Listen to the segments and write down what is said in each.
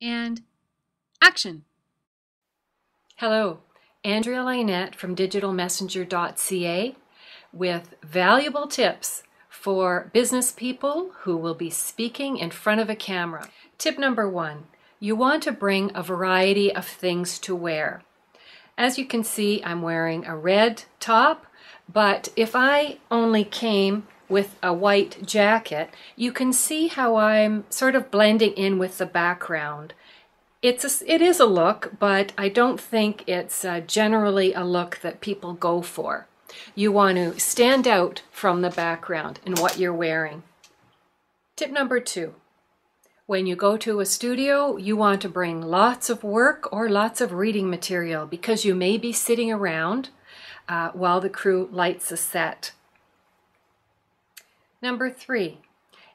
And action! Hello, Andrea Lynette from digitalmessenger.ca with valuable tips for business people who will be speaking in front of a camera. Tip number 1, you want to bring a variety of things to wear. As you can see, I'm wearing a red top, but if I only came with a white jacket, you can see how I'm sort of blending in with the background. It is a look, but I don't think it's generally a look that people go for. You want to stand out from the background in what you're wearing. Tip number 2. When you go to a studio, you want to bring lots of work or lots of reading material because you may be sitting around while the crew lights a set. Number 3.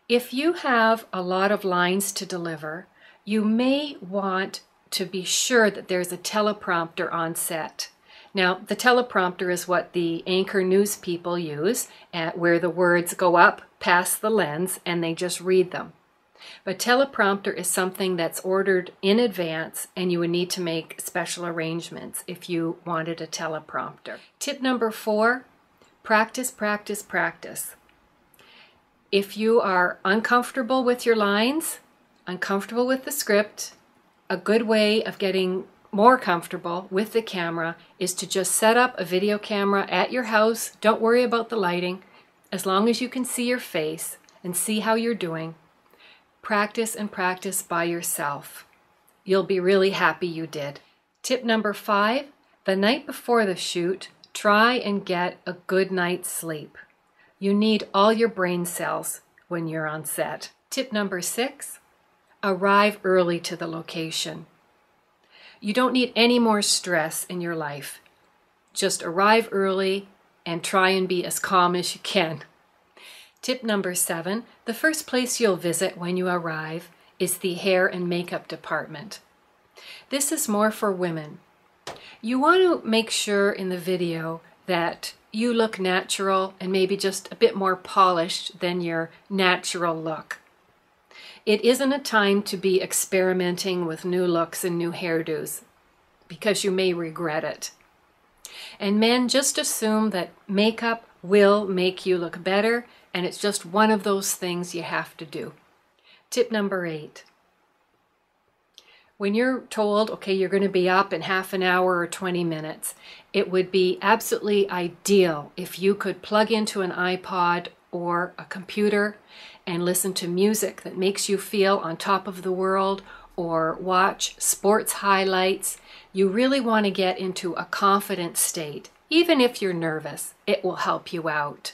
If you have a lot of lines to deliver, you may want to be sure that there's a teleprompter on set. Now, the teleprompter is what the anchor news people use, where the words go up past the lens and they just read them. But teleprompter is something that's ordered in advance, and you would need to make special arrangements if you wanted a teleprompter. Tip number 4, practice, practice, practice. If you are uncomfortable with your lines, uncomfortable with the script, a good way of getting more comfortable with the camera is to just set up a video camera at your house. Don't worry about the lighting. As long as you can see your face and see how you're doing, practice and practice by yourself. You'll be really happy you did. Tip number 5, the night before the shoot, try and get a good night's sleep. You need all your brain cells when you're on set. Tip number 6, arrive early to the location. You don't need any more stress in your life. Just arrive early and try and be as calm as you can. Tip number 7, the first place you'll visit when you arrive is the hair and makeup department. This is more for women. You want to make sure in the video that you look natural and maybe just a bit more polished than your natural look. It isn't a time to be experimenting with new looks and new hairdos because you may regret it. And men, just assume that makeup will make you look better, and it's just one of those things you have to do. Tip number 8. When you're told, okay, you're going to be up in half an hour or 20 minutes, it would be absolutely ideal if you could plug into an iPod or a computer and listen to music that makes you feel on top of the world, or watch sports highlights. You really want to get into a confident state. Even if you're nervous, it will help you out.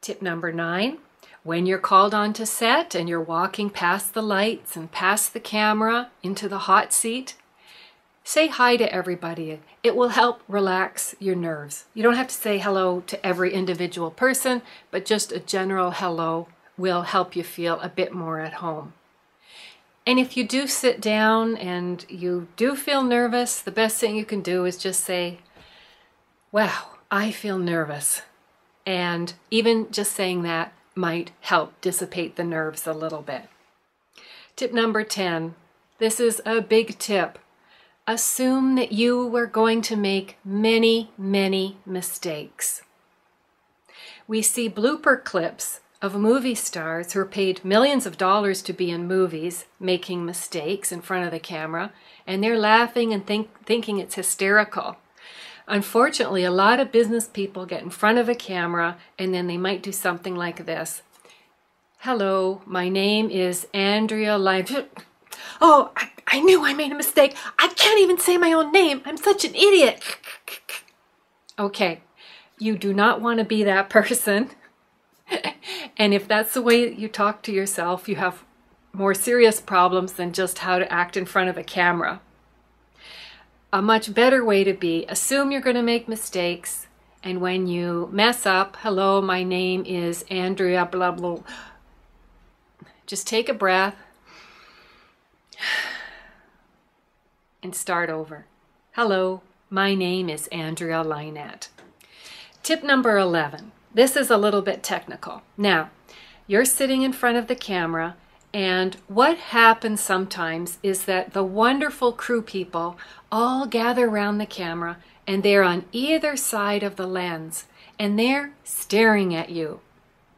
Tip number 9, when you're called on to set and you're walking past the lights and past the camera into the hot seat, say hi to everybody. It will help relax your nerves. You don't have to say hello to every individual person, but just a general hello will help you feel a bit more at home. And if you do sit down and you do feel nervous, the best thing you can do is just say, wow, I feel nervous. And even just saying that might help dissipate the nerves a little bit. Tip number 10, this is a big tip. Assume that you are going to make many, many mistakes. We see blooper clips of movie stars who are paid millions of dollars to be in movies making mistakes in front of the camera, and they're laughing and thinking it's hysterical. Unfortunately, a lot of business people get in front of a camera and then they might do something like this. Hello, my name is Andrea Lynette. Oh, I knew I made a mistake. I can't even say my own name. I'm such an idiot. Okay, you do not want to be that person. And if that's the way you talk to yourself, you have more serious problems than just how to act in front of a camera. A much better way to be, assume you're going to make mistakes, and when you mess up, hello, my name is Andrea, blah, blah. Just take a breath and start over. Hello, my name is Andrea Lynette. Tip number 11. This is a little bit technical. Now, you're sitting in front of the camera And what happens sometimes is that the wonderful crew people all gather around the camera and they're on either side of the lens and they're staring at you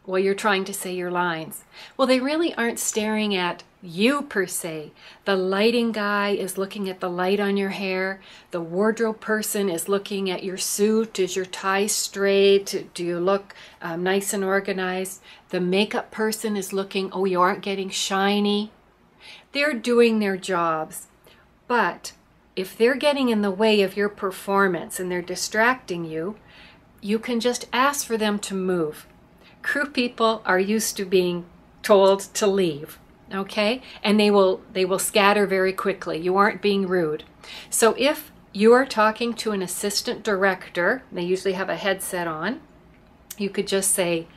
while you're trying to say your lines. Well, they really aren't staring at you per se. The lighting guy is looking at the light on your hair. The wardrobe person is looking at your suit. Is your tie straight? Do you look nice and organized? The makeup person is looking, oh, you aren't getting shiny. They're doing their jobs. But if they're getting in the way of your performance and they're distracting you, you can just ask for them to move. Crew people are used to being told to leave, okay? And they will scatter very quickly. You aren't being rude. So if you are talking to an assistant director, they usually have a headset on, you could just say,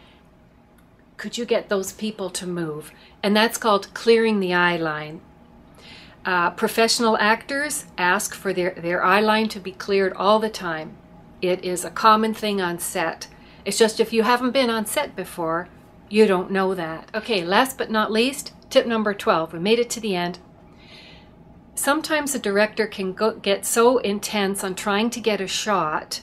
could you get those people to move? And that's called clearing the eye line. Professional actors ask for their eye line to be cleared all the time. It is a common thing on set. It's just if you haven't been on set before, you don't know that. Okay, last but not least, tip number 12. We made it to the end. Sometimes a director can get so intense on trying to get a shot,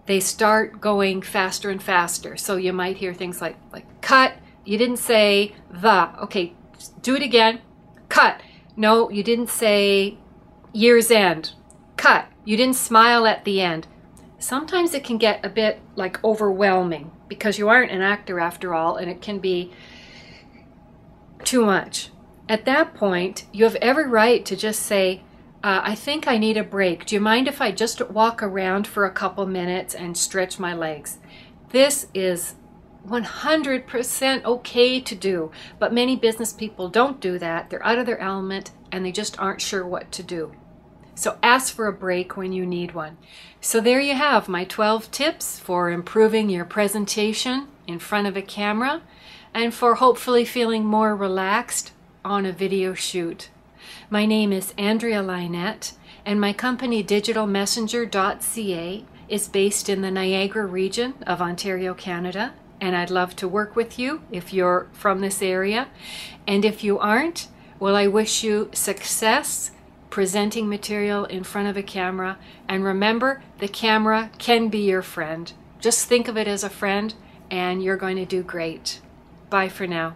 they start going faster and faster. So you might hear things like cut, you didn't say the. Okay, do it again. Cut. No, you didn't say year's end. Cut. You didn't smile at the end. Sometimes it can get a bit like overwhelming because you aren't an actor after all, and it can be too much. At that point, you have every right to just say, I think I need a break. Do you mind if I just walk around for a couple minutes and stretch my legs? This is 100% okay to do, but many business people don't do that. They're out of their element and they just aren't sure what to do. So ask for a break when you need one. So there you have my 12 tips for improving your presentation in front of a camera and for hopefully feeling more relaxed on a video shoot. My name is Andrea Lynette and my company digitalmessenger.ca is based in the Niagara region of Ontario, Canada, and I'd love to work with you if you're from this area. And if you aren't, well, I wish you success presenting material in front of a camera. And remember, the camera can be your friend. Just think of it as a friend and you're going to do great. Bye for now.